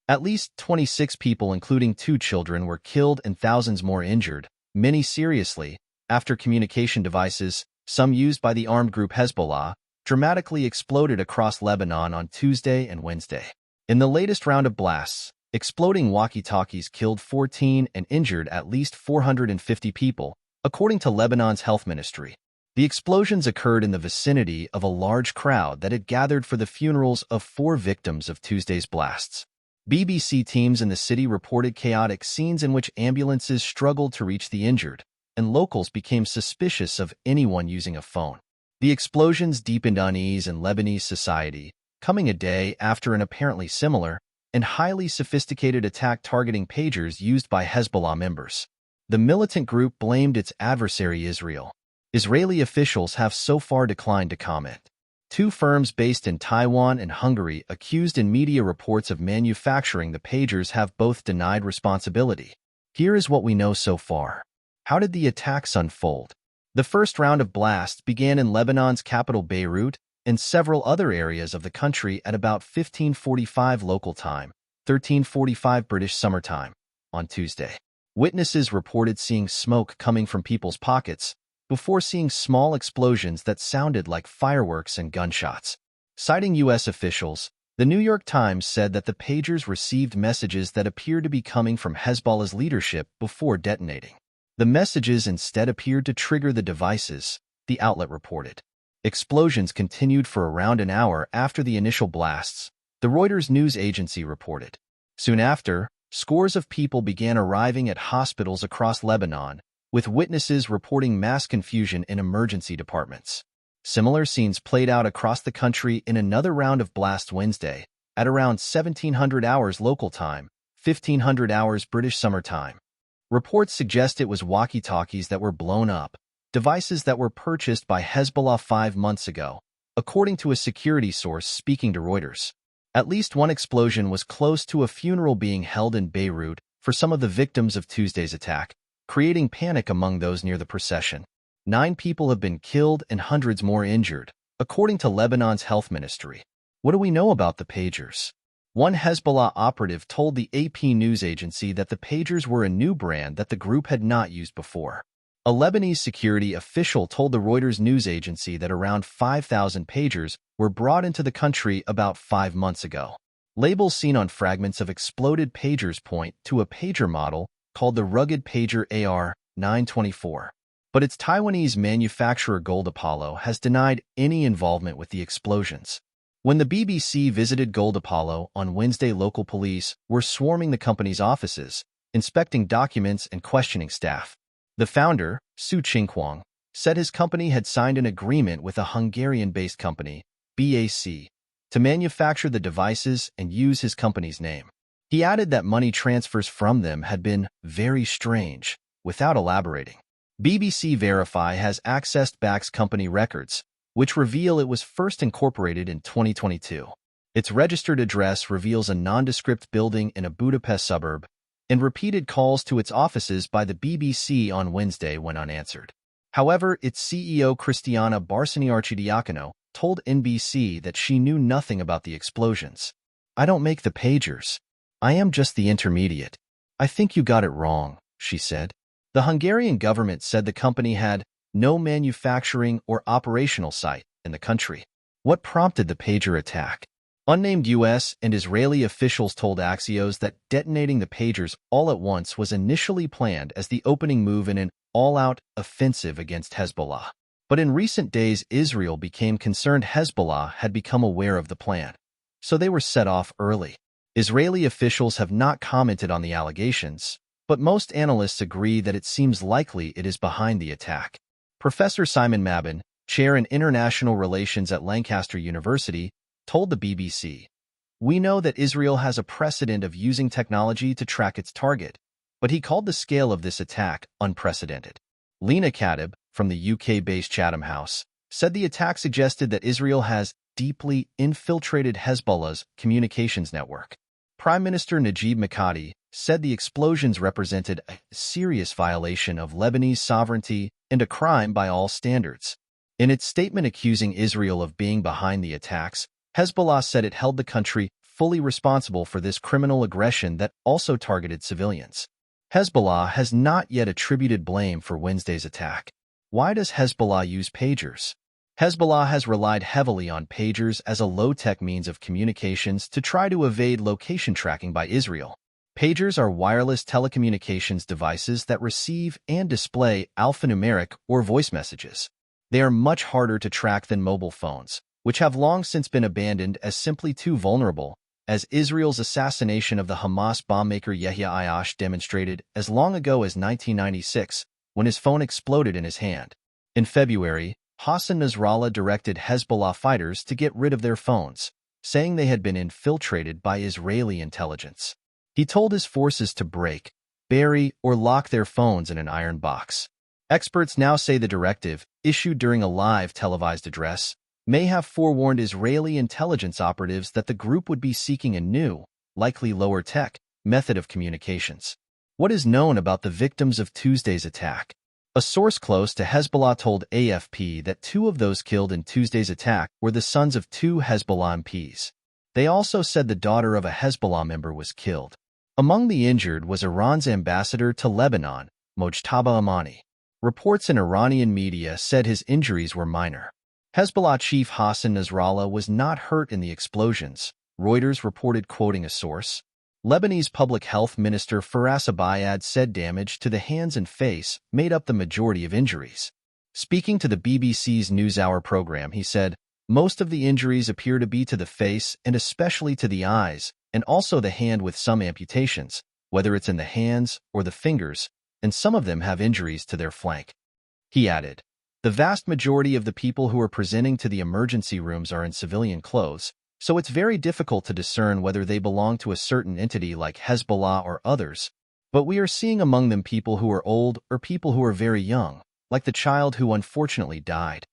At least 26 people, including 2 children, were killed and thousands more injured, many seriously, after communication devices, some used by the armed group Hezbollah, dramatically exploded across Lebanon on Tuesday and Wednesday. In the latest round of blasts, exploding walkie-talkies killed 14 and injured at least 450 people, according to Lebanon's health ministry. The explosions occurred in the vicinity of a large crowd that had gathered for the funerals of 4 victims of Tuesday's blasts. BBC teams in the city reported chaotic scenes in which ambulances struggled to reach the injured, and locals became suspicious of anyone using a phone. The explosions deepened unease in Lebanese society, coming a day after an apparently similar and highly sophisticated attack targeting pagers used by Hezbollah members. The militant group blamed its adversary Israel. Israeli officials have so far declined to comment. 2 firms based in Taiwan and Hungary, accused in media reports of manufacturing the pagers, have both denied responsibility. Here is what we know so far. How did the attacks unfold? The first round of blasts began in Lebanon's capital Beirut and several other areas of the country at about 15:45 local time, 13:45 British Summer Time, on Tuesday. Witnesses reported seeing smoke coming from people's pockets before seeing small explosions that sounded like fireworks and gunshots. Citing U.S. officials, the New York Times said that the pagers received messages that appeared to be coming from Hezbollah's leadership before detonating. The messages instead appeared to trigger the devices, the outlet reported. Explosions continued for around an hour after the initial blasts, the Reuters news agency reported. Soon after, scores of people began arriving at hospitals across Lebanon, with witnesses reporting mass confusion in emergency departments. Similar scenes played out across the country in another round of blasts Wednesday, at around 1700 hours local time, 1500 hours British Summer Time. Reports suggest it was walkie-talkies that were blown up, devices that were purchased by Hezbollah 5 months ago, according to a security source speaking to Reuters. At least one explosion was close to a funeral being held in Beirut for some of the victims of Tuesday's attack, creating panic among those near the procession. 9 people have been killed and hundreds more injured, according to Lebanon's health ministry. What do we know about the pagers? One Hezbollah operative told the AP news agency that the pagers were a new brand that the group had not used before. A Lebanese security official told the Reuters news agency that around 5,000 pagers were brought into the country about 5 months ago. Labels seen on fragments of exploded pagers point to a pager model called the rugged pager AR-924. But its Taiwanese manufacturer Gold Apollo has denied any involvement with the explosions. When the BBC visited Gold Apollo on Wednesday, local police were swarming the company's offices, inspecting documents and questioning staff. The founder, Su Qinghuang, said his company had signed an agreement with a Hungarian-based company, BAC, to manufacture the devices and use his company's name. He added that money transfers from them had been very strange, without elaborating. BBC Verify has accessed BAC's company records, which reveal it was first incorporated in 2022. Its registered address reveals a nondescript building in a Budapest suburb, and repeated calls to its offices by the BBC on Wednesday went unanswered. However, its CEO Cristiana Barsini Archidiacono told NBC that she knew nothing about the explosions. "I don't make the pagers. I am just the intermediate. I think you got it wrong," she said. The Hungarian government said the company had no manufacturing or operational site in the country. What prompted the pager attack? Unnamed U.S. and Israeli officials told Axios that detonating the pagers all at once was initially planned as the opening move in an all-out offensive against Hezbollah. But in recent days, Israel became concerned Hezbollah had become aware of the plan, so they were set off early. Israeli officials have not commented on the allegations, but most analysts agree that it seems likely it is behind the attack. Professor Simon Mabin, chair in international relations at Lancaster University, told the BBC, "We know that Israel has a precedent of using technology to track its target, but he called the scale of this attack unprecedented." Lena Katib, from the UK-based Chatham House, said the attack suggested that Israel has deeply infiltrated Hezbollah's communications network. Prime Minister Najib Mikati said the explosions represented a serious violation of Lebanese sovereignty and a crime by all standards. In its statement accusing Israel of being behind the attacks, Hezbollah said it held the country fully responsible for this criminal aggression that also targeted civilians. Hezbollah has not yet attributed blame for Wednesday's attack. Why does Hezbollah use pagers? Hezbollah has relied heavily on pagers as a low-tech means of communications to try to evade location tracking by Israel. Pagers are wireless telecommunications devices that receive and display alphanumeric or voice messages. They are much harder to track than mobile phones, which have long since been abandoned as simply too vulnerable, as Israel's assassination of the Hamas bombmaker Yehia Ayash demonstrated as long ago as 1996, when his phone exploded in his hand. In February, Hassan Nasrallah directed Hezbollah fighters to get rid of their phones, saying they had been infiltrated by Israeli intelligence. He told his forces to break, bury, or lock their phones in an iron box. Experts now say the directive, issued during a live televised address, may have forewarned Israeli intelligence operatives that the group would be seeking a new, likely lower-tech, method of communications. What is known about the victims of Tuesday's attack? A source close to Hezbollah told AFP that 2 of those killed in Tuesday's attack were the sons of 2 Hezbollah MPs. They also said the daughter of a Hezbollah member was killed. Among the injured was Iran's ambassador to Lebanon, Mojtaba Amani. Reports in Iranian media said his injuries were minor. Hezbollah chief Hassan Nasrallah was not hurt in the explosions, Reuters reported quoting a source. Lebanese public health minister Faras Abayad said damage to the hands and face made up the majority of injuries. Speaking to the BBC's NewsHour program, he said, "Most of the injuries appear to be to the face and especially to the eyes, and also the hand with some amputations, whether it's in the hands or the fingers, and some of them have injuries to their flank." He added, "The vast majority of the people who are presenting to the emergency rooms are in civilian clothes, so it's very difficult to discern whether they belong to a certain entity like Hezbollah or others, but we are seeing among them people who are old or people who are very young, like the child who unfortunately died.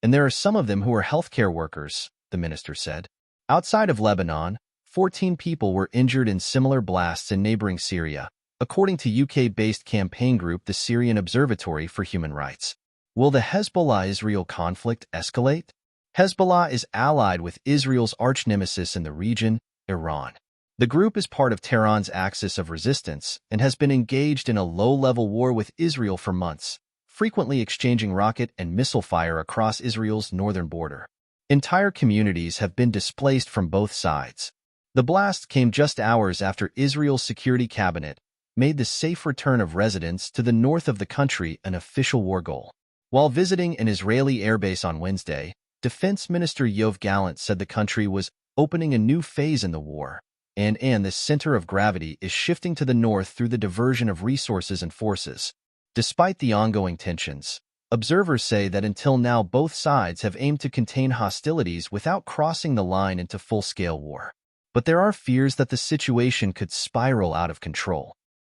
And there are some of them who are healthcare workers," the minister said. Outside of Lebanon, 14 people were injured in similar blasts in neighboring Syria, according to UK-based campaign group the Syrian Observatory for Human Rights. Will the Hezbollah-Israel conflict escalate? Hezbollah is allied with Israel's arch-nemesis in the region, Iran. The group is part of Tehran's axis of resistance and has been engaged in a low-level war with Israel for months, frequently exchanging rocket and missile fire across Israel's northern border. Entire communities have been displaced from both sides. The blast came just hours after Israel's security cabinet made the safe return of residents to the north of the country an official war goal. While visiting an Israeli airbase on Wednesday, Defense Minister Yoav Gallant said the country was opening a new phase in the war, and the center of gravity is shifting to the north through the diversion of resources and forces. Despite the ongoing tensions, observers say that until now both sides have aimed to contain hostilities without crossing the line into full-scale war. But there are fears that the situation could spiral out of control.